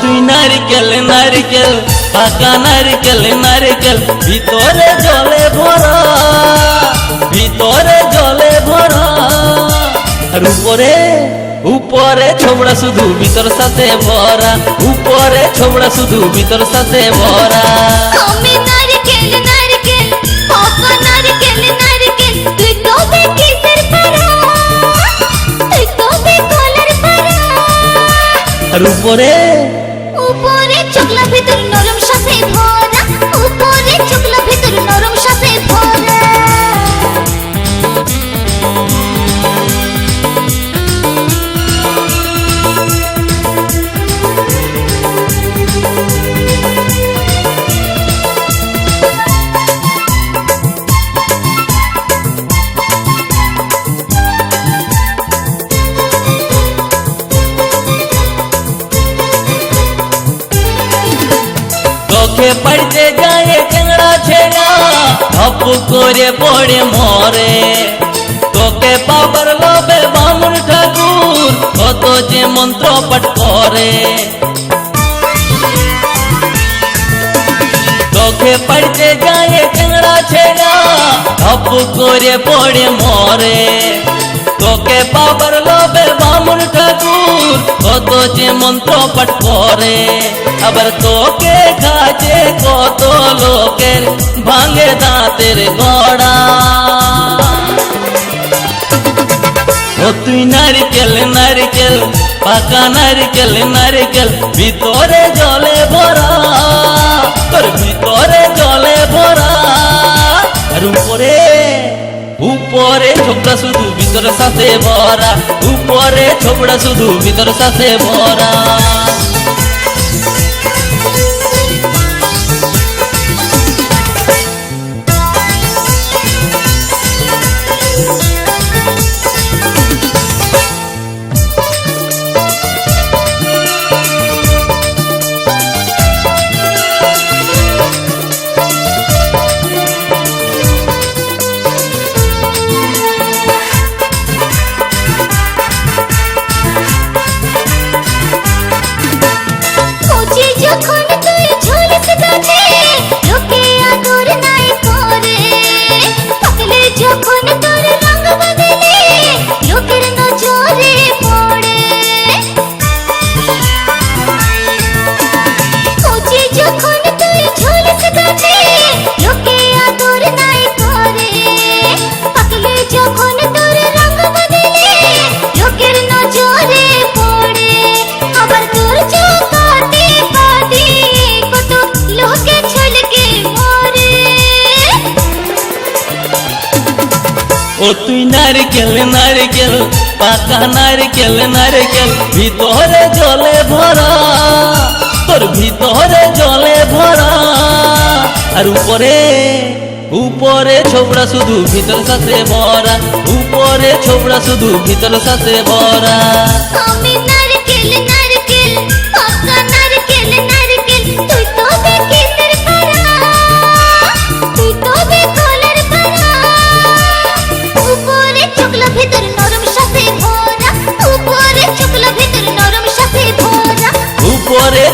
তুই নারকেল নারকেল পাকা নারকেল নারকেল ভিতরে জলে ভরা, ভিতরে জলে ভরা। আর উপরে উপরে ছোবড়া শুধু ভিতর সাথে ভরা, উপরে ছোবড়া শুধু ভিতর সাথে ভরা। আমি নারকেল নারকেল পাকা নারকেল নারকেল তুই তবে কিসের পারা, তুই তবে কলার পারা। আর উপরে উপরে চোখলা ভিতর নরম সাথে ভরা, উপরে চোখলা ভিতর নরম সাথে ভরা। চোখে পড়তে যায় টেংরা ছেড়া ধপ করে পড়ে মরে। তোকে পাবার লোভে বামুন ঠাকুর কত যে মন্ত্র পাঠ করে। চোখে পড়তে যায় টেংরা ছেড়া ধপ করে পড়ে মরে। তোকে পাবার লোভে বামুন ঠাকুর কত যে মন্ত্র পাঠ করে। আবার তোকে কাছে কত লোকের ভাঙে দাঁতের গড়া। ও তুই নারকেল নারকেল পাকা নারকেল নারকেল ভিতরে জলে ভরা, তোর ভিতরে জলে ভরা। আর উপরে উপরে ছোবড়া শুধু ভিতর সাথে ভরা, উপরে ছোবড়া শুধু ভিতর সাথে ভরা। যখন তুই ঝুলিস গাছে লোকে আদর নাই করে, পাকলে যখন তোর রঙ বদলে লোকের নজরে পড়ে। কচি যখন তুই ঝুলিস গাছে লোকে আদর নাই করে, পাকলে যখন তোর রঙ বদলে লোকের নজরে পড়ে। আবার তোর চোখাতে লোকে ছলকে মরে। ও তুই নারকেল নারকেল পাকা নারকেল নারকেল ভিতরে জলে ভরা, তোর ভিতরে জলে ভরা। আর উপরে উপরে ছোবড়া শুধু ভিতর সাথে ভরা, উপরে ছোবড়া শুধু ভিতর সাথে ভরা। আমি নারকেল নারকেল পাকা নারকেল নারকেল তুই তবে কিসের পারা, তুই তবে কলার পারা। উপরে চোখলা ভিতর নরম সাথে ভরা, উপরে চোখলা ভিতর নরম সাথে ভরা। উপরে